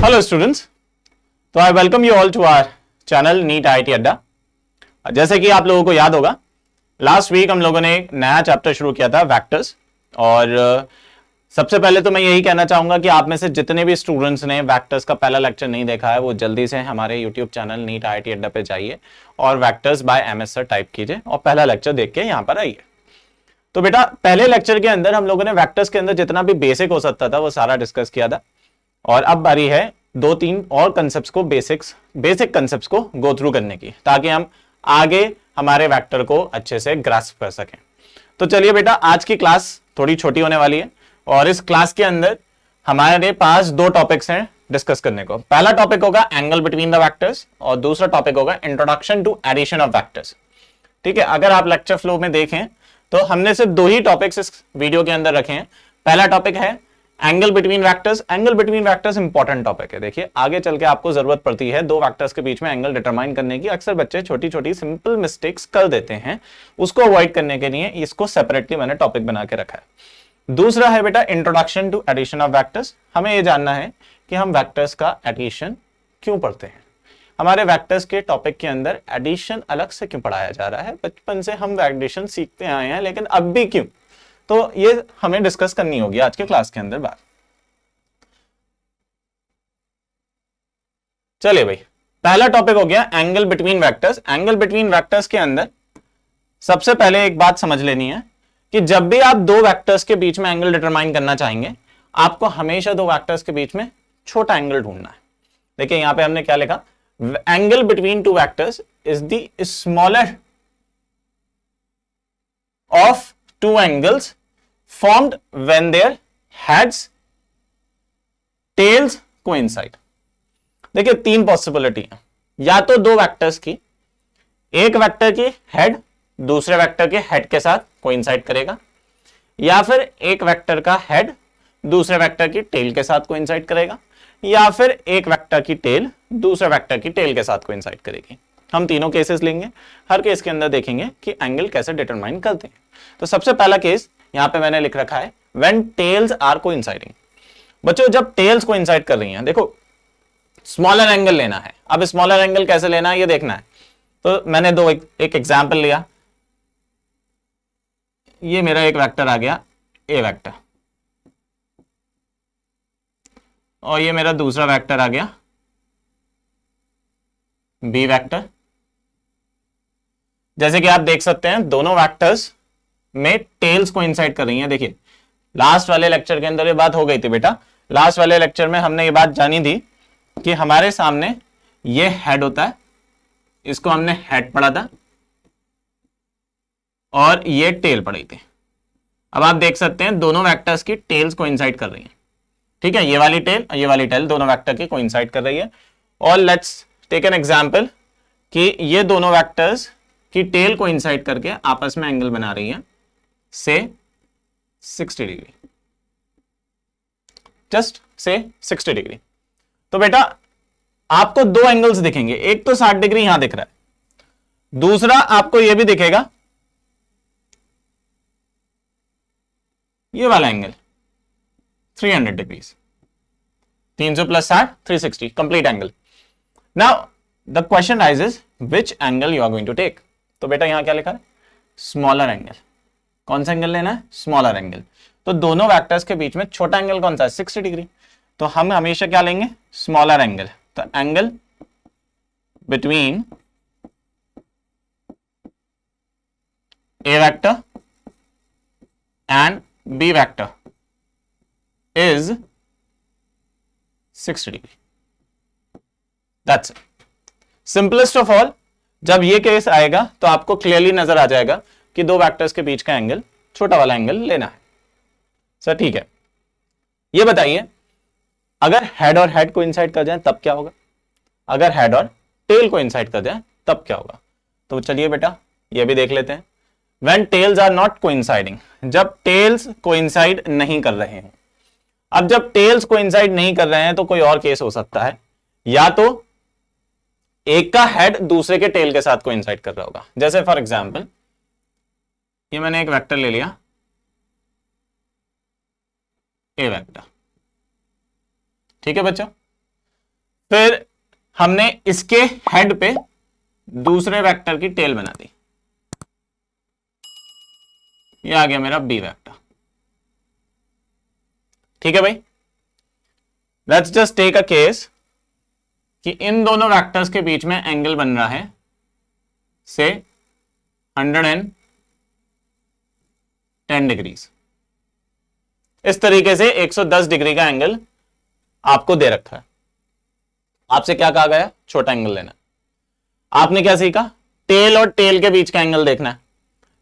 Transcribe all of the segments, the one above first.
Hello students, तो I welcome you all to our channel NEET IIT Adda. जैसे कि आप लोगों को याद होगा, लास्ट वीक हम लोगों ने एक नया चैप्टर शुरू किया था वेक्टर्स। और सबसे पहले तो मैं यही कहना चाहूंगा कि आप में से जितने भी स्टूडेंट्स ने वेक्टर्स का पहला लेक्चर नहीं देखा है वो जल्दी से हमारे यूट्यूब चैनल नीट आईआईटी अड्डा पे जाइए और vectors bye MS sir type कीजिए और पहला लेक्चर देख के यहाँ पर आइए। तो बेटा, पहले लेक्चर के अंदर हम लोगों ने वेक्टर्स के अंदर जितना भी बेसिक हो सकता था वो सारा डिस्कस किया था, और अब बारी है दो तीन और कंसेप्ट्स को बेसिक कंसेप्ट्स को गो थ्रू करने की, ताकि हम आगे हमारे वेक्टर को अच्छे से ग्रास्प कर सकें। तो चलिए बेटा, आज की क्लास थोड़ी छोटी होने वाली है और इस क्लास के अंदर हमारे पास दो टॉपिक्स हैं डिस्कस करने को। पहला टॉपिक होगा एंगल बिटवीन द वेक्टर्स और दूसरा टॉपिक होगा introduction to addition of vectors. ठीक है, अगर आप लेक्चर फ्लो में देखें तो हमने सिर्फ दो ही टॉपिक्स इस वीडियो के अंदर रखे हैं। पहला टॉपिक है angle between vectors. Angle between vectors important topic है। देखिए, आगे चल के आपको जरूरत पड़ती है दो वेक्टर्स के बीच में एंगल डिटरमाइन करने की। अक्सर बच्चे छोटी छोटी सिंपल मिस्टेक्स कर देते हैं, उसको अवॉइड करने के लिए इसको सेपरेटली मैंने टॉपिक बना के रखा है। दूसरा है बेटा introduction to addition of vectors. हमें यह जानना है कि हम वेक्टर्स का एडिशन क्यों पढ़ते हैं, हमारे वेक्टर्स के टॉपिक के अंदर एडिशन अलग से क्यों पढ़ाया जा रहा है। बचपन से हम एडिशन सीखते आए हैं, लेकिन अब भी क्यों, तो ये हमें डिस्कस करनी होगी आज के क्लास के अंदर बात। चलिए भाई, पहला टॉपिक हो गया angle between vectors. Angle between vectors के अंदर सबसे पहले एक बात समझ लेनी है कि जब भी आप दो वेक्टर्स के बीच में एंगल डिटरमाइन करना चाहेंगे, आपको हमेशा दो वेक्टर्स के बीच में छोटा एंगल ढूंढना है। देखिए यहां पे हमने क्या लिखा, angle between two vectors is the smaller of two angles formed when their heads tails coincide। देखिए तीन पॉसिबिलिटी है, या तो दो वेक्टर्स की, एक वेक्टर की हेड दूसरे वेक्टर के हेड के साथ कोइंसाइड करेगा, या फिर एक वेक्टर का हेड दूसरे वेक्टर की टेल के साथ कोइंसाइड करेगा, या फिर एक वेक्टर की टेल दूसरे वेक्टर की टेल के साथ कोइंसाइड करेगी। हम तीनों केसेस लेंगे, हर केस के अंदर देखेंगे कि एंगल कैसे डिटरमाइन करते हैं। तो सबसे पहला केस यहां पे मैंने लिख रखा है व्हेन टेल्स आर कोइंसाइडिंग। बच्चों, जब टेल्स कोइंसाइड कर रही हैं, देखो स्मॉलर एंगल लेना है। अब स्मॉलर एंगल कैसे लेना है ये देखना है। तो मैंने एक एग्जांपल लिया। ये मेरा एक वेक्टर आ गया ए वेक्टर, और ये मेरा दूसरा वेक्टर आ गया बी वेक्टर। जैसे कि आप देख सकते हैं दोनों वेक्टर्स में टेल्स कोइंसाइड कर रही हैं। देखिए लास्ट वाले लेक्चर के अंदर ये बात हो गई थी बेटा। लास्ट वाले लेक्चर में हमने ये बात जानी थी कि हमारे सामने ये हेड होता है, इसको हमने हेड पढ़ा था, और ये टेल पढ़ी थी। अब आप देख सकते हैं दोनों वेक्टर्स की टेल्स कोइंसाइड कर रही हैं। ठीक है, ये वाली टेल और ये वाली टेल दोनों वेक्टर की कोइंसाइड कर रही है। और लेट्स टेक एन एग्जांपल कि ये दोनों वेक्टर्स की टेल कोइंसाइड करके आपस में एंगल बना रही है से 60 डिग्री, जस्ट से 60 डिग्री। तो बेटा आपको दो एंगल्स दिखेंगे, एक तो 60 डिग्री यहां दिख रहा है, दूसरा आपको यह भी दिखेगा ये वाला angle 300 degrees. 300 plus 60 360 complete angle. Now the question raises which angle you are going to take. तो बेटा यहां क्या लिखा है, स्मॉलर एंगल। कौन सा एंगल लेना है, स्मॉलर एंगल। तो दोनों वेक्टर्स के बीच में छोटा एंगल कौन सा है, 60 डिग्री। तो हम हमेशा क्या लेंगे, स्मॉलर एंगल। तो angle between A vector and B vector is 60 degree. That's it, simplest of all. जब ये केस आएगा तो आपको क्लियरली नजर आ जाएगा कि दो वेक्टर्स के बीच का एंगल छोटा वाला एंगल लेना है। सर ठीक है, ये बताइए अगर हेड और हेड को इंसाइड कर जाए तब क्या होगा, अगर हेड और टेल को इंसाइड कर जाए तब क्या होगा। तो चलिए बेटा ये भी देख लेते हैं। When tails are not coinciding, जब टेल्स कोइंसाइड नहीं कर रहे हैं। अब जब टेल्स कोइंसाइड नहीं कर रहे हैं तो कोई और केस हो सकता है, या तो एक का हेड दूसरे के टेल के साथ कोइंसाइड कर रहा होगा। जैसे फॉर एग्जांपल ये मैंने एक वेक्टर ले लिया ए वेक्टर, ठीक है बच्चों। फिर हमने इसके हेड पे दूसरे वेक्टर की टेल बना दी, ये आ गया मेरा बी वेक्टर। ठीक है भाई, let's just take a case कि इन दोनों वेक्टर्स के बीच में एंगल बन रहा है से 110 डिग्रीज। इस तरीके से 110 डिग्री का एंगल आपको दे रखा है। आपसे क्या कहा गया? छोटा एंगल लेना। आपने क्या सीखा? टेल और टेल के बीच का एंगल देखना है।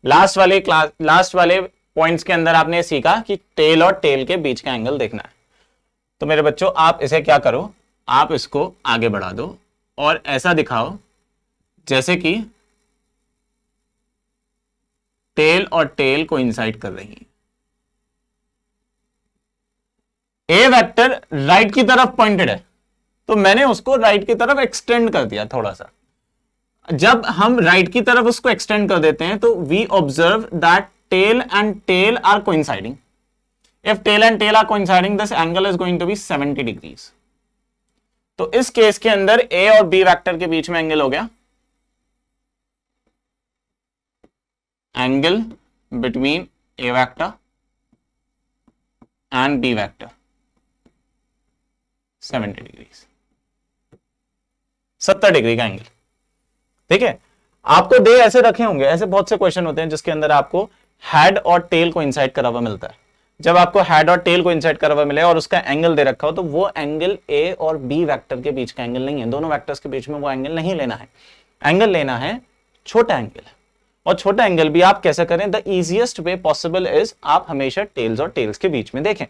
लास्ट वाले पॉइंट्स के अंदर आपने सीखा कि टेल और टेल के बीच का एंगल देखना है। तो मेरे बच्चों, आप इसे क्या करो, आप इसको आगे बढ़ा दो और ऐसा दिखाओ जैसे कि टेल और टेल कोइंसाइड कर रही है। ए वेक्टर राइट की तरफ पॉइंटेड है, तो मैंने उसको राइट की तरफ एक्सटेंड कर दिया थोड़ा सा। जब हम राइट की तरफ उसको एक्सटेंड कर देते हैं तो we observe that tail and tail are coinciding. If tail and tail are coinciding, this angle is going to be 70 degrees. तो इस केस के अंदर ए और बी वेक्टर के बीच में एंगल हो गया, angle between A vector and B vector 70 degrees, 70 degree का एंगल। ठीक है, आपको दे ऐसे रखे होंगे, ऐसे बहुत से क्वेश्चन होते हैं जिसके अंदर आपको हेड और टेल को इंसाइड करा हुआ मिलता है। जब आपको हेड और टेल को इंसाइड करा हुआ मिले और उसका एंगल दे रखा हो, तो वो एंगल ए और बी वेक्टर के बीच का एंगल नहीं है, दोनों वेक्टर्स के बीच में वो एंगल नहीं लेना है। एंगल लेना है छोटा एंगल। और छोटा एंगल भी आप कैसे करें? The easiest way possible is आप हमेशा टेल्स और टेल्स के बीच में देखें।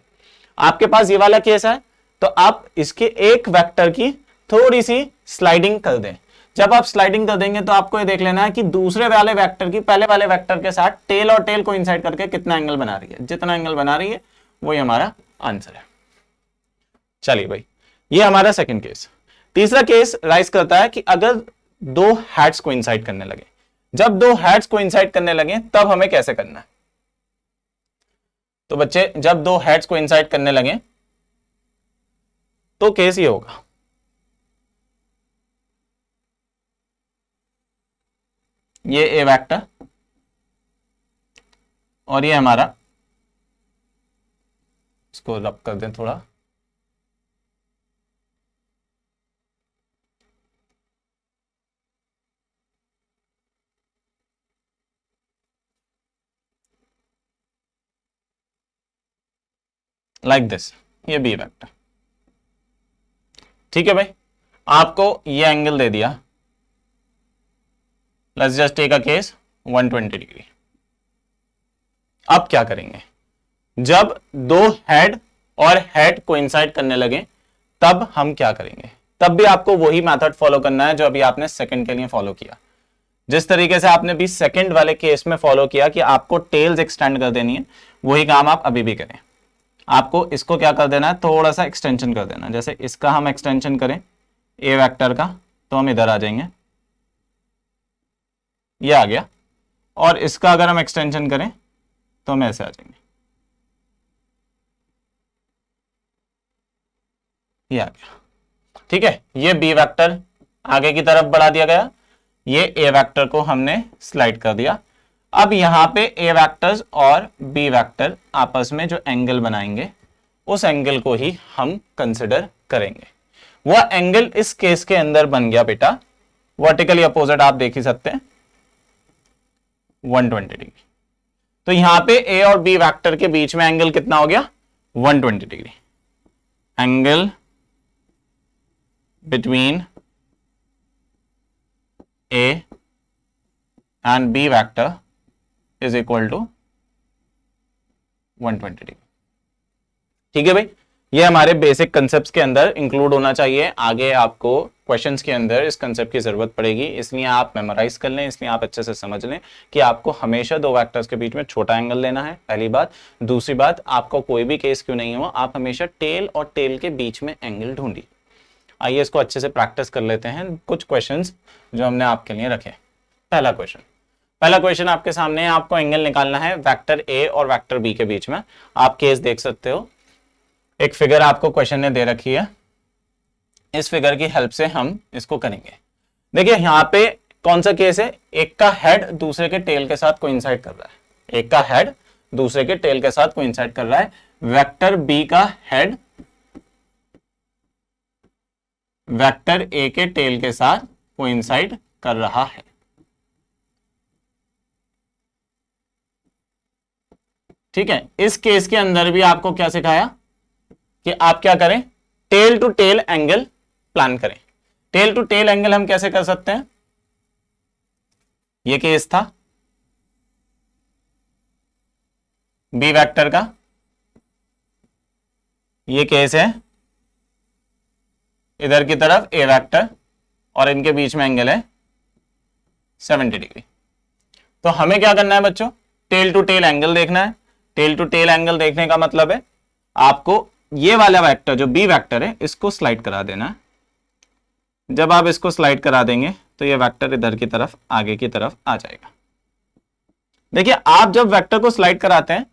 आपके पास ये वाला केस है, तो आप इसके एक वेक्टर की थोड़ी सी स्लाइडिंग कर दें। जब आप स्लाइडिंग कर देंगे तो आपको ये देख लेना है कि दूसरे वाले वेक्टर की पहले वाले वेक्टर के साथ टेल और टेल को इंसाइड करके कितना एंगल बना रही है। जितना एंगल बना रही है वही हमारा आंसर है। चलिए भाई, ये हमारा सेकंड केस। तीसरा केस राइज करता है कि अगर दो हेड्स को इंसाइड करने लगे, जब दो हेड्स को इंसाइड करने लगे तब हमें कैसे करना है? तो बच्चे, जब दो हेड्स को इंसाइड करने लगे तो केस ये होगा, ये ए वेक्टर और ये हमारा, इसको रब कर दें थोड़ा, लाइक दिस, ये बी वेक्टर। ठीक है भाई, आपको ये एंगल दे दिया, let's just take a case 120 degree. अब क्या करेंगे? जब दो हेड और हेड कोइंसाइड करने लगे तब हम क्या करेंगे? तब भी आपको वही मेथड फॉलो करना है जो अभी आपने सेकंड के लिए फॉलो किया। जिस तरीके से आपने भी सेकंड वाले केस में फॉलो किया कि आपको टेल्स एक्सटेंड कर देनी है, वही काम आप अभी भी करें। आपको इसको क्या कर देना है? थोड़ा सा एक्सटेंशन कर देना। जैसे इसका हम एक्सटेंशन करें ए वेक्टर का, तो हम इधर आ जाएंगे, ये आ गया। और इसका अगर हम एक्सटेंशन करें तो हम ऐसे आ जाएंगे, ये आ गया। ठीक है, ये बी वेक्टर आगे की तरफ बढ़ा दिया गया, ये ए वेक्टर को हमने स्लाइड कर दिया। अब यहां पे ए वेक्टर्स और बी वेक्टर आपस में जो एंगल बनाएंगे, उस एंगल को ही हम कंसिडर करेंगे। वह एंगल इस केस के अंदर बन गया बेटा, वर्टिकली अपोजिट आप देख ही सकते हैं, 120 डिग्री। तो यहां पे ए और बी वेक्टर के बीच में एंगल कितना हो गया? 120 degree. Angle between A and B vector is equal to 120 degree. ठीक है भाई, ये हमारे बेसिक कंसेप्ट्स के अंदर इंक्लूड होना चाहिए। आगे आपको क्वेश्चंस के अंदर इस कंसेप्ट की जरूरत पड़ेगी, इसलिए आप मेमोराइज कर लें, इसलिए आप अच्छे से समझ लें कि आपको हमेशा दो वेक्टर्स के बीच में छोटा एंगल लेना है, पहली बात। दूसरी बात, आपको कोई भी केस क्यों नहीं हो, आप हमेशा टेल और टेल के बीच में एंगल ढूंढिए। आइए इसको अच्छे से प्रैक्टिस कर लेते हैं, कुछ क्वेश्चंस जो हमने आपके लिए रखे। पहला क्वेश्चन आपके सामने है, आपको एंगल निकालना है वेक्टर ए और वेक्टर बी के बीच में। आप केस देख सकते हो, एक फिगर आपको क्वेश्चन ने दे रखी है, इस फिगर की हेल्प से हम इसको करेंगे। देखिए यहां पे कौन सा केस है, एक का हेड दूसरे के टेल के साथ कोइंसाइड कर रहा है, एक का हेड दूसरे के टेल के साथ कोइंसाइड कर रहा है। वेक्टर बी का हेड वेक्टर ए के टेल के साथ कोइंसाइड कर रहा है। ठीक है, इस केस के अंदर भी आपको क्या सिखाया कि आप क्या करें, tail to tail angle plan करें। टेल टू टेल एंगल हम कैसे कर सकते हैं, ये केस था बी वेक्टर का, ये केस है इधर की तरफ ए वेक्टर और इनके बीच में एंगल है 70 डिग्री। तो हमें क्या करना है बच्चों, टेल टू टेल एंगल देखना है। टेल टू टेल एंगल देखने का मतलब है आपको ये वाला वेक्टर जो बी वेक्टर है इसको स्लाइड करा देना है। जब आप इसको स्लाइड करा देंगे तो ये वेक्टर इधर की तरफ आगे की तरफ आ जाएगा। देखिए आप जब वेक्टर को स्लाइड कराते हैं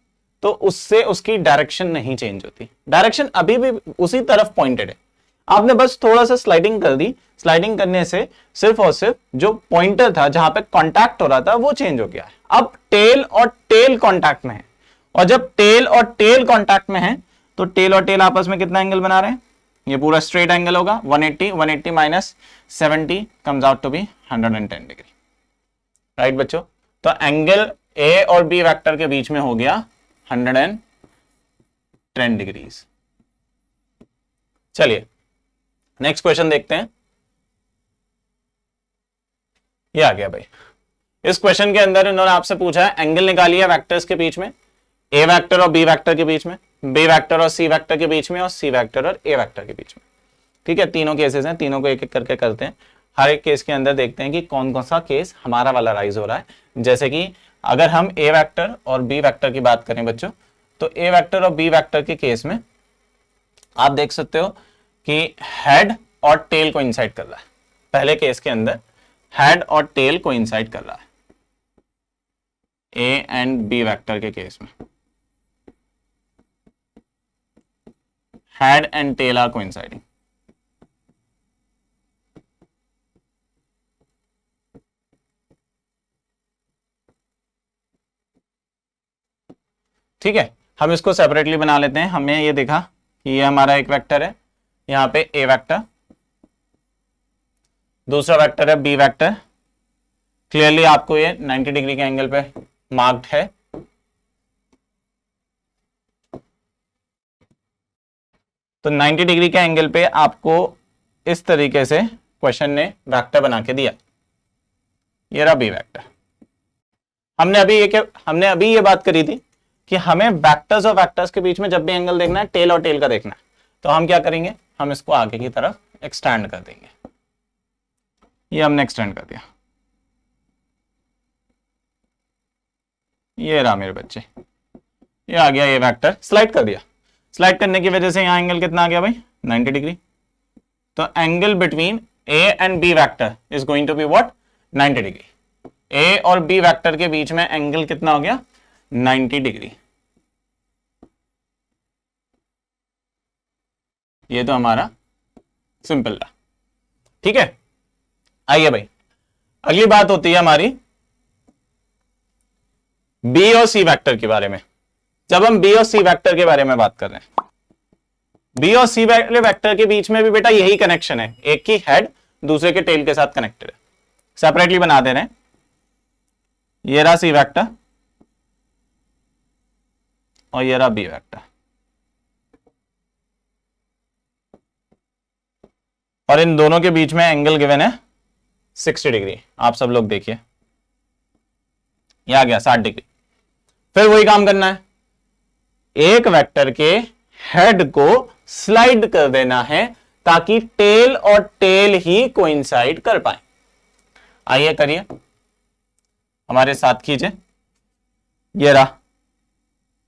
तो उससे उसकी डायरेक्शन नहीं चेंज होती, डायरेक्शन अभी भी उसी तरफ पॉइंटेड है। आपने बस थोड़ा सा स्लाइडिंग कर दी, स्लाइडिंग करने से सिर्फ और सिर्फ जो पॉइंटर था जहां पे कांटेक्ट हो रहा था वो चेंज हो गया है। अब टेल और टेल कांटेक्ट में है, और जब टेल और टेल कांटेक्ट में है तो टेल और टेल आपस में कितना एंगल बना रहे हैं, ये पूरा स्ट्रेट एंगल होगा 180 minus 70 comes out to be 110 degree. Right बच्चों, तो एंगल ए और बी वेक्टर के बीच में हो गया 110 डिग्रीज। चलिए नेक्स्ट क्वेश्चन देखते हैं। ये आ गया भाई, इस क्वेश्चन के अंदर इन्होंने आपसे पूछा है एंगल निकालिए वेक्टर्स के बीच में, ए वेक्टर और बी वेक्टर के बीच में, बी वेक्टर और सी वेक्टर के बीच में, और सी वेक्टर और ए वेक्टर के बीच में। ठीक है, तीनों केसेस हैं, तीनों को एक एक करके करते हैं। हर एक केस के अंदर देखते हैं कि कौन कौन सा केस हमारा वाला राइज हो रहा है। जैसे कि अगर हम ए वेक्टर और बी वेक्टर की बात करें बच्चों, तो ए वेक्टर और बी वेक्टर के केस में आप देख सकते हो कि हेड और टेल को इंसाइड कर रहा है। पहले केस के अंदर हेड और टेल को इंसाइड कर रहा है ए एंड बी वेक्टर के केस में, head and tail are coinciding. ठीक है, हम इसको सेपरेटली बना लेते हैं। हमने ये देखा कि ये हमारा एक वेक्टर है, यहां पे ए वेक्टर, दूसरा वेक्टर है बी वेक्टर। क्लियरली आपको ये 90 डिग्री के एंगल पे मार्क्ड है। तो 90 डिग्री के एंगल पे आपको इस तरीके से क्वेश्चन ने वेक्टर बना के दिया, ये रहा बी वेक्टर। हमने अभी ये बात करी थी कि हमें वेक्टर्स और वेक्टर्स के बीच में जब भी एंगल देखना है टेल और टेल का देखना है, तो हम क्या करेंगे, हम इसको आगे की तरफ एक्सटेंड कर देंगे। ये हमने एक्सटेंड कर दिया, ये रहा मेरे बच्चे, ये आ गया ये वेक्टर, स्लाइड कर दिया। स्लाइड करने की वजह से यहां एंगल कितना आ गया भाई, 90 डिग्री। तो angle between A and B vector is going to be what, 90 degree. A और बी वेक्टर के बीच में एंगल कितना हो गया, 90 डिग्री। ये तो हमारा सिंपल रहा। ठीक है, आइए भाई अगली बात होती है हमारी बी और सी वेक्टर के बारे में। जब हम बी और सी वेक्टर के बारे में बात कर रहे हैं, बी और सी वेक्टर के बीच में भी बेटा यही कनेक्शन है, एक की हेड दूसरे के टेल के साथ कनेक्टेड है। सेपरेटली बना दे रहे हैं, ये रहा सी वेक्टर और ये रहा बी वेक्टर, और इन दोनों के बीच में एंगल गिवन है 60 डिग्री। आप सब लोग देखिए, ये आ गया 60 डिग्री। फिर वही काम करना है, एक वेक्टर के हेड को स्लाइड कर देना है ताकि टेल और टेल ही कोइंसाइड कर पाए। आइए करिए, हमारे साथ खींचे, ये रहा,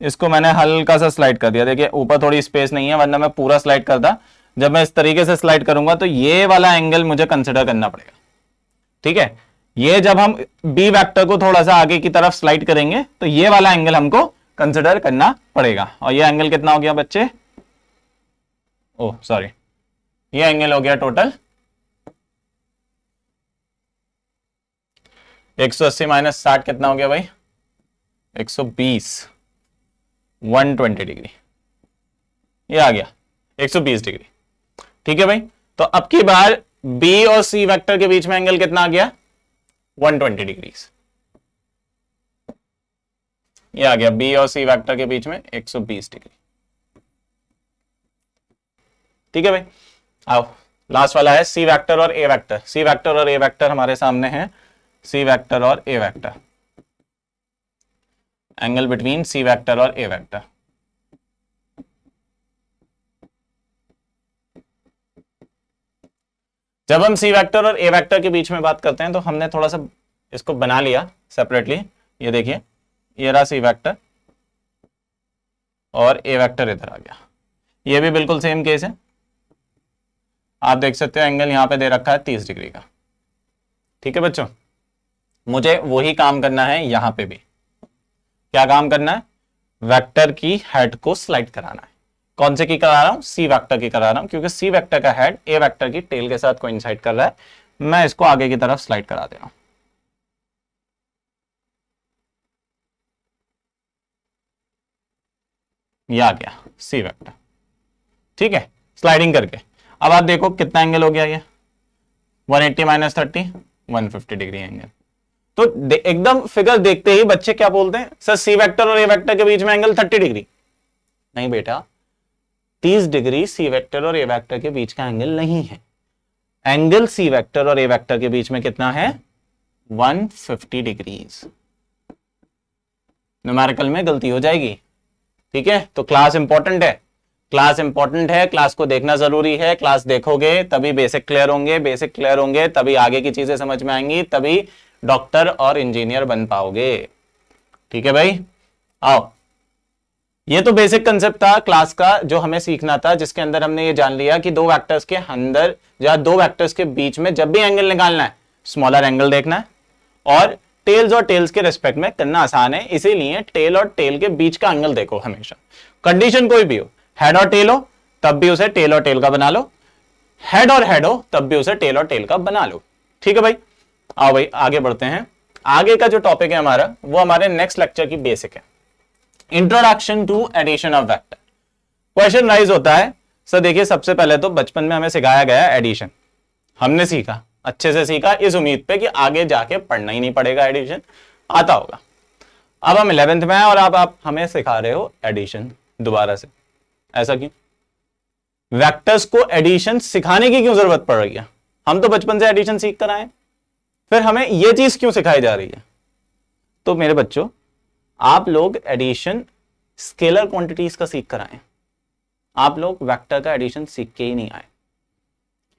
इसको मैंने हल्का सा स्लाइड कर दिया। देखिए ऊपर थोड़ी स्पेस नहीं है, वरना मैं पूरा स्लाइड करता। जब मैं इस तरीके से स्लाइड करूंगा तो ये वाला एंगल मुझे कंसिडर करना पड़ेगा। ठीक है, ये जब हम बी वेक्टर को थोड़ा सा आगे की तरफ स्लाइड करेंगे तो ये वाला एंगल हमको कंसिडर करना पड़ेगा। और ये एंगल कितना हो गया बच्चे, ओह सॉरी, ये एंगल हो गया टोटल 180 माइनस 60 कितना हो गया भाई 120 120 डिग्री, ये आ गया 120 डिग्री। ठीक है भाई, तो अब की बार बी और सी वेक्टर के बीच में एंगल कितना आ गया 120 डिग्री, ये आ गया बी और सी वेक्टर के बीच में 120 डिग्री। ठीक है भाई, आओ लास्ट वाला है सी वेक्टर और ए वेक्टर। सी वेक्टर और ए वेक्टर हमारे सामने है, सी वेक्टर और A vector, angle between C vector और ए वेक्टर। जब हम सी वेक्टर और ए वेक्टर के बीच में बात करते हैं तो हमने थोड़ा सा इसको बना लिया सेपरेटली। ये देखिए, ये रहा सी वेक्टर और ए वेक्टर इधर आ गया। ये भी बिल्कुल सेम केस है, आप देख सकते हो एंगल यहां पे दे रखा है 30 डिग्री का। ठीक है बच्चों, मुझे वही काम करना है यहां पे भी। क्या काम करना है, वेक्टर की हेड को स्लाइड कराना है। कौन से की करा रहा हूं, सी वेक्टर की करा रहा हूं, क्योंकि सी वेक्टर का हेड ए वेक्टर की टेल के साथ कोइंसाइड कर रहा है। मैं इसको आगे की तरफ स्लाइड करा दे रहा हूं। यह आ गया सी वेक्टर। ठीक है, स्लाइडिंग करके अब आप देखो कितना एंगल हो गया, ये 180 माइनस 30 150 डिग्री एंगल। तो एकदम फिगर देखते ही बच्चे क्या बोलते हैं, सर सी वेक्टर और ए वेक्टर के बीच में एंगल 30 डिग्री। नहीं बेटा, 30 डिग्री सी वेक्टर और ए वेक्टर के बीच का एंगल नहीं है। एंगल सी वेक्टर और ए वेक्टर के बीच में कितना है 150 डिग्रीज। न्यूमेरिकल में गलती हो जाएगी। ठीक है, तो क्लास इंपॉर्टेंट है, क्लास इंपॉर्टेंट है, क्लास को देखना जरूरी है। क्लास देखोगे तभी बेसिक क्लियर होंगे, बेसिक क्लियर होंगे तभी आगे की चीजें समझ में आएंगी, तभी डॉक्टर और इंजीनियर बन पाओगे। ठीक है भाई, आओ, ये तो बेसिक कंसेप्ट था क्लास का जो हमें सीखना था, जिसके अंदर हमने ये जान लिया कि दो वेक्टर्स के अंदर या दो वेक्टर्स के बीच में जब भी एंगल निकालना है स्मॉलर एंगल देखना है, और टेल्स और टेल्स के रिस्पेक्ट में करना आसान है। इसीलिए टेल और टेल के बीच का एंगल देखो हमेशा, कंडीशन कोई भी हो, हेड और टेल हो तब भी उसे टेल और टेल का बना लो, हेड और हेड हो तब भी उसे टेल और टेल का बना लो। ठीक है भाई, आओ भाई आगे बढ़ते हैं। आगे का जो टॉपिक है हमारा वो हमारे नेक्स्ट लेक्चर की बेसिक है, introduction to addition of vector. Question raise होता है, सर देखिए सबसे पहले तो बचपन में हमें सिखाया गया एडिशन, हमने सीखा, अच्छे से सीखा, इस उम्मीद पे कि आगे जाके पढ़ना ही नहीं पड़ेगा, एडिशन आता होगा। अब हम 11th में हैं और अब आप हमें सिखा रहे हो एडिशन दोबारा से, ऐसा क्यों? वेक्टर्स को एडिशन सिखाने की क्यों जरूरत पड़ रही है? हम तो बचपन से एडिशन सीख कर आए, फिर हमें यह चीज क्यों सिखाई जा रही है? तो मेरे बच्चों, आप लोग एडिशन स्केलर क्वांटिटीज का सीख कर आए, आप लोग वेक्टर का एडिशन सीख के ही नहीं आए।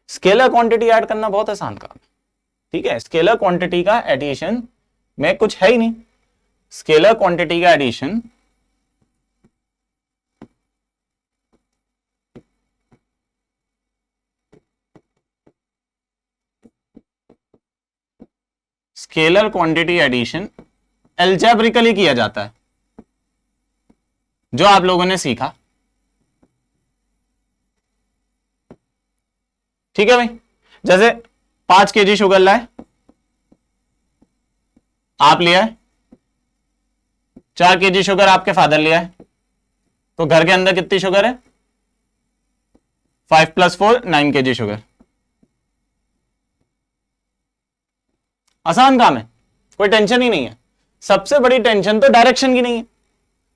स्केलर क्वांटिटी ऐड करना बहुत आसान काम है, ठीक है? स्केलर क्वांटिटी का एडिशन में कुछ है ही नहीं। स्केलर क्वांटिटी का addition scalar quantity addition algebraically किया जाता है, जो आप लोगों ने सीखा। ठीक है भाई, जैसे 5 kg शुगर लाए, आप लिया है, 4 kg शुगर आपके फादर लिया है, तो घर के अंदर कितनी शुगर है? 5 + 4 9 kg शुगर। आसान काम है, कोई टेंशन ही नहीं है। सबसे बड़ी टेंशन तो डायरेक्शन की नहीं है,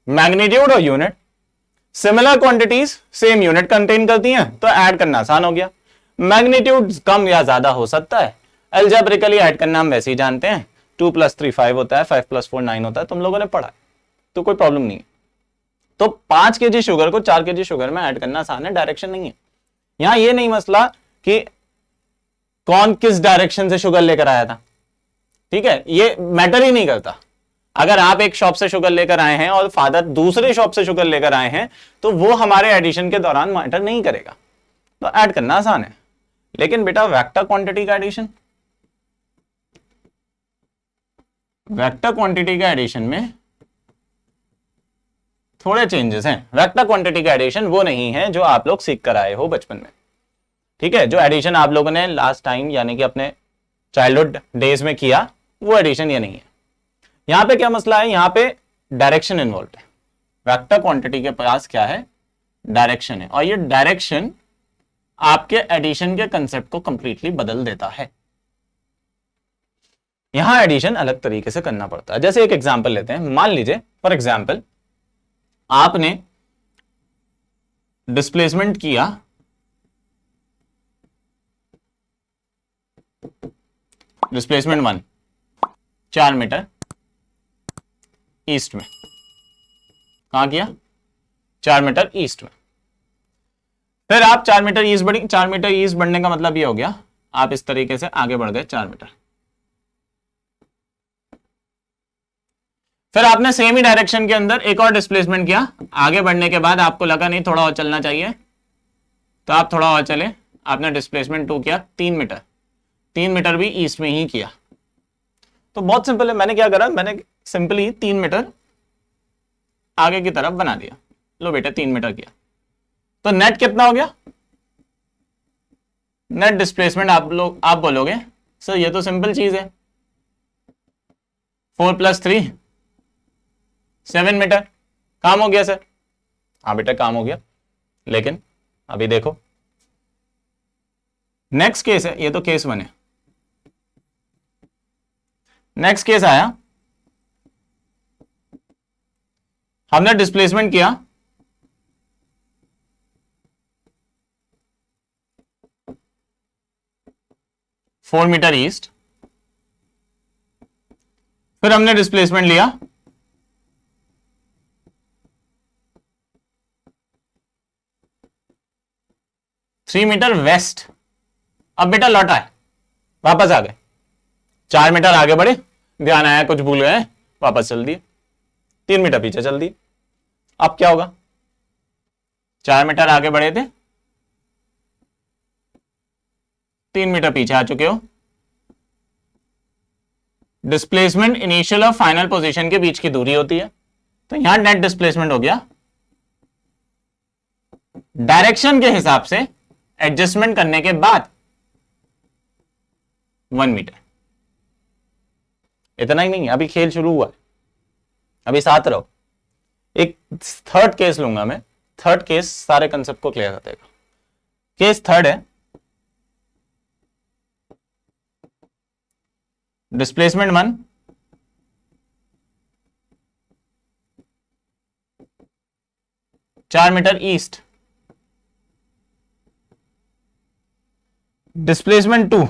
मैग्नीट्यूड और unit. Similar quantities same unit contain करती हैं, तो ऐड करना आसान हो गया। मैग्नीट्यूड कम या ज्यादा हो सकता है, अलजेब्रिकली ऐड करना हम वैसे ही जानते हैं, 2 + 3 5 होता है, 5 + 4 9 होता है, तुम लोगों ने पढ़ा है, तो कोई प्रॉब्लम नहीं है। तो 5 kg शुगर को 4 kg शुगर में ऐड करना आसान है, डायरेक्शन नहीं है। यहां ये नहीं मसला कि कौन किस डायरेक्शन से शुगर लेकर आया था, ठीक है? ये मैटर ही नहीं करता। अगर आप एक शॉप से शुगर लेकर आए हैं और फादर दूसरे शॉप से शुगर लेकर आए हैं, तो वो हमारे एडिशन के दौरान मैटर नहीं करेगा, तो ऐड करना आसान है। लेकिन बेटा वेक्टर क्वांटिटी का एडिशन, वेक्टर क्वांटिटी का एडिशन में थोड़े चेंजेस हैं। वेक्टर क्वांटिटी का एडिशन वो नहीं है जो आप लोग सीख कर आए हो बचपन में। ठीक है, जो एडिशन आप लोगों ने लास्ट टाइम यानी कि अपने चाइल्डहुड डेज में किया वो एडिशन ये नहीं है। यहां पे क्या मसला है, यहां पे डायरेक्शन इन्वॉल्व है। वेक्टर क्वांटिटी के पास क्या है, डायरेक्शन है, और ये डायरेक्शन आपके एडिशन के कंसेप्ट को कंप्लीटली बदल देता है। यहां एडिशन अलग तरीके से करना पड़ता है। जैसे एक एग्जांपल लेते हैं, मान लीजिए फॉर एग्जांपल आपने डिस्प्लेसमेंट किया डिस्प्लेसमेंट 1 4 मीटर ईस्ट में, कहां किया, 4 मीटर ईस्ट में। फिर आप 4 मीटर ईस्ट बढ़ी, 4 मीटर ईस्ट बढ़ने का मतलब ये हो गया आप इस तरीके से आगे बढ़ गए 4 मीटर। फिर आपने सेम ही डायरेक्शन के अंदर एक और डिस्प्लेसमेंट किया, आगे बढ़ने के बाद आपको लगा नहीं थोड़ा और चलना चाहिए, तो आप थोड़ा और चले, आपने डिस्प्लेसमेंट 2 किया 3 मीटर, 3 मीटर भी ईस्ट में ही किया। तो बहुत सिंपल है, मैंने क्या करा, मैंने सिंपली 3 मीटर आगे की तरफ बना दिया। लो बेटा 3 मीटर किया, तो नेट कितना हो गया, नेट डिस्प्लेसमेंट आप बोलोगे सर ये तो सिंपल चीज है, 4 + 3 7 मीटर, काम हो गया सर। हाँ बेटा काम हो गया, लेकिन अभी देखो नेक्स्ट केस है, ये तो केस 1 है। नेक्स्ट केस आया, हमने डिस्प्लेसमेंट किया 4 मीटर ईस्ट, फिर हमने डिस्प्लेसमेंट लिया 3 मीटर वेस्ट। अब बेटा लौटा है, वापस आ गए, 4 मीटर आगे बढ़े, ध्यान आया कुछ भूल गए, वापस चल दिए, 3 मीटर पीछे चल दिए। अब क्या होगा, 4 मीटर आगे बढ़े थे, 3 मीटर पीछे आ चुके हो। डिस्प्लेसमेंट इनिशियल और फाइनल पोजीशन के बीच की दूरी होती है, तो यहां नेट डिस्प्लेसमेंट हो गया डायरेक्शन के हिसाब से एडजस्टमेंट करने के बाद 1 मीटर। इतना ही नहीं, अभी खेल शुरू हुआ है, अभी साथ रहो। एक थर्ड केस लूंगा मैं, थर्ड केस सारे कंसेप्ट को क्लियर कर देगा। केस थर्ड है, displacement 1 4 meter east, displacement 2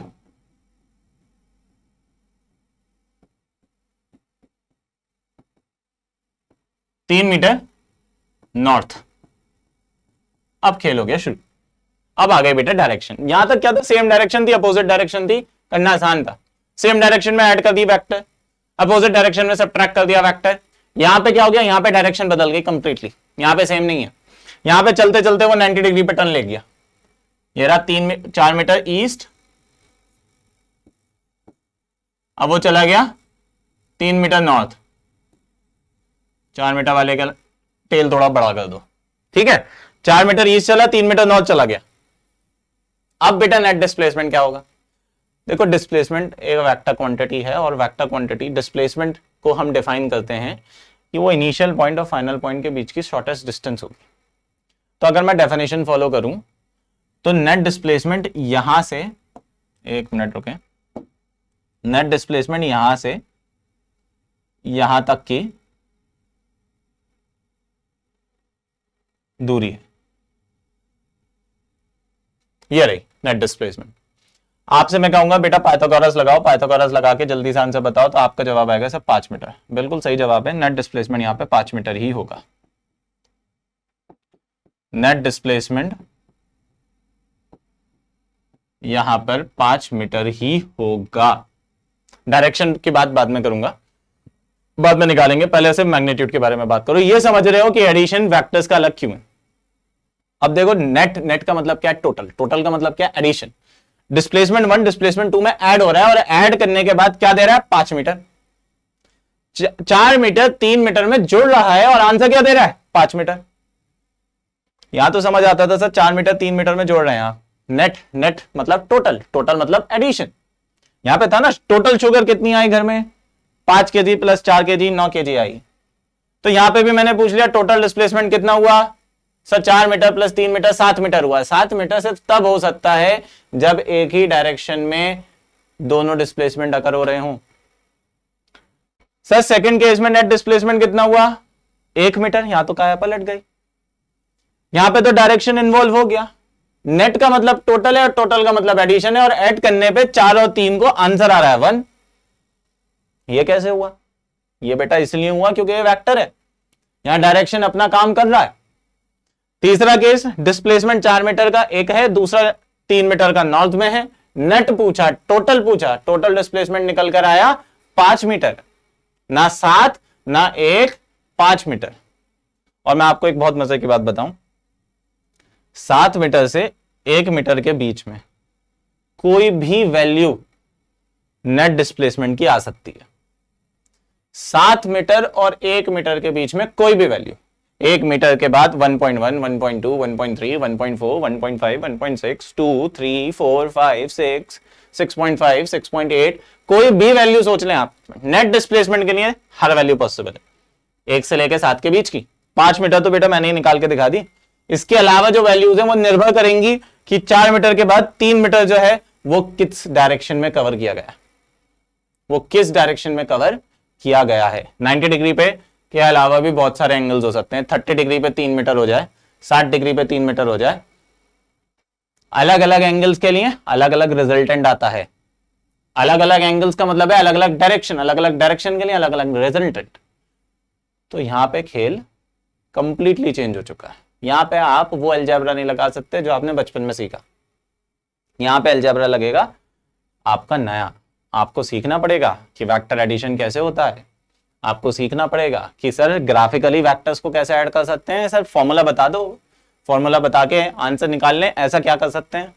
3 meter north. अब खेल हो गया शुरू। अब आ गए बेटा डायरेक्शन। यहां तक क्या था, सेम डायरेक्शन थी, अपोजिट डायरेक्शन थी, करना आसान था। सेम डायरेक्शन में ऐड कर दी वेक्टर, अपोजिट डायरेक्शन में सबट्रैक्ट कर दिया वेक्टर। यहां पे क्या हो गया, यहां पे डायरेक्शन बदल गई कंप्लीटली, यहां पे सेम नहीं है। यहां पे चलते चलते वो 90 डिग्री पे टर्न ले गया। ये रहा 4 मीटर ईस्ट, अब वो चला गया 3 मीटर नॉर्थ। 4 मीटर वाले का टेल थोड़ा बड़ा कर दो, ठीक है। 4 मीटर ईस्ट चला, 3 मीटर नॉर्थ चला गया। अब बेटा नेट डिस्प्लेसमेंट क्या होगा, देखो डिस्प्लेसमेंट एक वेक्टर क्वांटिटी है, और वेक्टर क्वांटिटी डिस्प्लेसमेंट को हम डिफाइन करते हैं कि वो इनिशियल पॉइंट और फाइनल पॉइंट के बीच की शॉर्टेस्ट डिस्टेंस होगी। तो अगर मैं डेफिनेशन फॉलो करूं तो नेट डिस्प्लेसमेंट यहां से, एक मिनट रुके, नेट डिस्प्लेसमेंट यहां से यहां तक की दूरी है, ये रही नेट डिस्प्लेसमेंट। आपसे मैं कहूंगा बेटा पाइथागोरस लगाओ, पाइथागोरस लगा के जल्दी से आंसर बताओ, तो आपका जवाब आएगा सर 5 मीटर। बिल्कुल सही जवाब है, नेट डिस्प्लेसमेंट यहां पे 5 मीटर ही होगा। नेट डिस्प्लेसमेंट यहां पर 5 मीटर ही होगा। डायरेक्शन की बात बाद में करूंगा, बाद में निकालेंगे, पहले से मैग्नीट्यूड के बारे में बात करो। ये समझ रहे हो कि एडिशन वेक्टर्स का अलग क्यों है। अब देखो नेट, नेट का मतलब क्या है, टोटल, टोटल का मतलब क्या है, एडिशन। डिस्प्लेसमेंट 1 डिस्प्लेसमेंट 2 में ऐड हो रहा है, और ऐड करने के बाद क्या दे रहा है, 5 मीटर। 4 मीटर 3 मीटर में जुड़ रहा है, और आंसर क्या दे रहा है, 5 मीटर। यहां तो समझ आता था सर 4 मीटर 3 मीटर में जोड़ रहे हैं आप, नेट, नेट मतलब टोटल, टोटल मतलब एडिशन। यहां पे था ना टोटल शुगर कितनी आई घर में, 5 kg प्लस 4 kg 9 kg आई। तो यहां पे भी मैंने पूछ लिया टोटल डिस्प्लेसमेंट कितना हुआ, sir 4 meter plus 3 meter 7 meter हुआ। 7 मीटर सिर्फ तब हो सकता है जब एक ही डायरेक्शन में दोनों डिस्प्लेसमेंट अकर हो रहे हों। सर सेकंड केस में नेट डिस्प्लेसमेंट कितना हुआ, 1 मीटर। यहां तो काया पलट गई, यहां पे तो डायरेक्शन इन्वॉल्व हो गया। नेट का मतलब टोटल है और टोटल का मतलब एडिशन है, और ऐड करने पे 4 और 3 को आंसर आ रहा है 1। ये कैसे हुआ, ये बेटा इसलिए हुआ क्योंकि ये वेक्टर है, यहां डायरेक्शन अपना काम कर रहा है। तीसरा केस डिस्प्लेसमेंट 4 मीटर का एक है, दूसरा 3 मीटर का नॉर्थ में है। नेट पूछा, टोटल डिस्प्लेसमेंट निकल कर आया 5 मीटर, ना 7 ना 1, 5 मीटर। और मैं आपको एक बहुत मजे की बात बताऊं, 7 मीटर से 1 मीटर के बीच में कोई भी वैल्यू नेट डिस्प्लेसमेंट की आ सकती है। 7 मीटर और 1 मीटर के बीच में कोई भी वैल्यू, 1 मीटर के बाद 1.1, 1.2, 1.3, 1.4, 1.5, 1.6, 2, 3, 4, 5, 6, 6.5, 6.8, कोई भी वैल्यू सोच लें आप, नेट डिस्प्लेसमेंट के लिए हर वैल्यू पॉसिबल है। 1 से लेकर 7 के बीच की। 5 मीटर तो बेटा मैंने ही निकाल के दिखा दी। इसके अलावा जो वैल्यूज हैं वो निर्भर करेंगी कि 4 मीटर के बाद 3 मीटर जो है वो किस डायरेक्शन में कवर किया गया, वो किस डायरेक्शन में कवर किया गया है। 90 डिग्री पे के अलावा भी बहुत सारे एंगल्स हो सकते हैं। 30 डिग्री पे 3 मीटर हो जाए, 60 डिग्री पे 3 मीटर हो जाए। अलग अलग एंगल्स के लिए अलग अलग रिजल्टेंट आता है। अलग अलग एंगल्स का मतलब है अलग अलग डायरेक्शन के लिए अलग अलग रिजल्टेंट। तो यहां पे खेल कंप्लीटली चेंज हो चुका है। यहां पे आप वो अलजेब्रा नहीं लगा सकते जो आपने बचपन में सीखा। यहां पे अलजेब्रा लगेगा आपका नया। आपको सीखना पड़ेगा कि वेक्टर एडिशन कैसे होता है, आपको सीखना पड़ेगा कि सर ग्राफिकली वेक्टर्स को कैसे ऐड कर सकते हैं। सर फॉर्मूला बता दो, फॉर्मूला बता के आंसर निकाल लें, ऐसा क्या कर सकते हैं।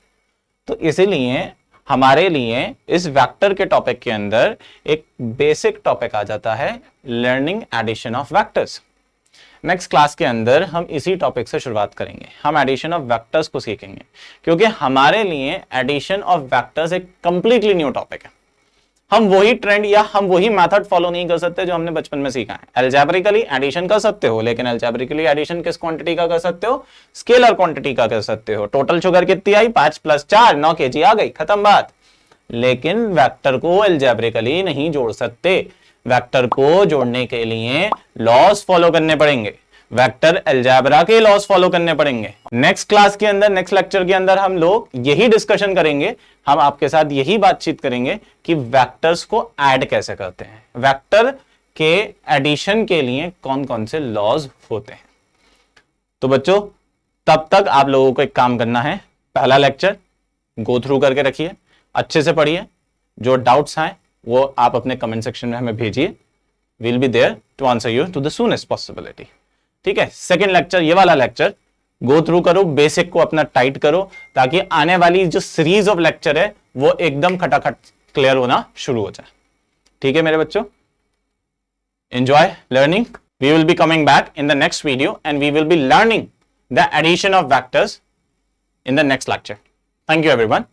तो इसीलिए हमारे लिए इस वेक्टर के टॉपिक के अंदर एक बेसिक टॉपिक आ जाता है, learning addition of vectors. Next class के अंदर हम इसी टॉपिक से शुरुआत करेंगे। हम एडिशन ऑफ वेक्टर्स को सीखेंगे क्योंकि हमारे लिए एडिशन ऑफ वेक्टर्स एक कंप्लीटली न्यू टॉपिक है। हम वही ट्रेंड या हम वही मेथड फॉलो नहीं कर सकते जो हमने बचपन में सीखा है। अलजेब्रिकली एडिशन कर सकते हो, लेकिन अलजेब्रिकली एडिशन किस क्वांटिटी का कर सकते हो, स्केलर क्वांटिटी का कर सकते हो। टोटल शुगर कितनी आई, 5 + 4 9 kg आ गई, खत्म बात। लेकिन वेक्टर को अलजेब्रिकली नहीं जोड़ सकते। वेक्टर को जोड़ने के लिए लॉस फॉलो करने पड़ेंगे, वेक्टर अलजेब्रा के लॉस फॉलो करने पड़ेंगे। नेक्स्ट क्लास के अंदर, नेक्स्ट लेक्चर के अंदर हम लोग यही डिस्कशन करेंगे, हम आपके साथ यही बातचीत करेंगे कि वेक्टर्स को ऐड कैसे करते हैं, वेक्टर के एडिशन के लिए कौन कौन से लॉज होते हैं। तो बच्चों तब तक आप लोगों को एक काम करना है, पहला लेक्चर गो थ्रू करके रखिए, अच्छे से पढ़िए। जो डाउट्स आए वो आप अपने कमेंट सेक्शन में हमें भेजिए, will be there to answer you to the soonest possibility. ठीक है, सेकंड लेक्चर, ये वाला लेक्चर गो थ्रू करो, बेसिक को अपना टाइट करो, ताकि आने वाली जो सीरीज ऑफ लेक्चर है वो एकदम खटाखट क्लियर होना शुरू हो जाए। ठीक है मेरे बच्चों, enjoy learning. We will be coming back in the next video and we will be learning the addition of vectors in the next lecture. Thank you everyone.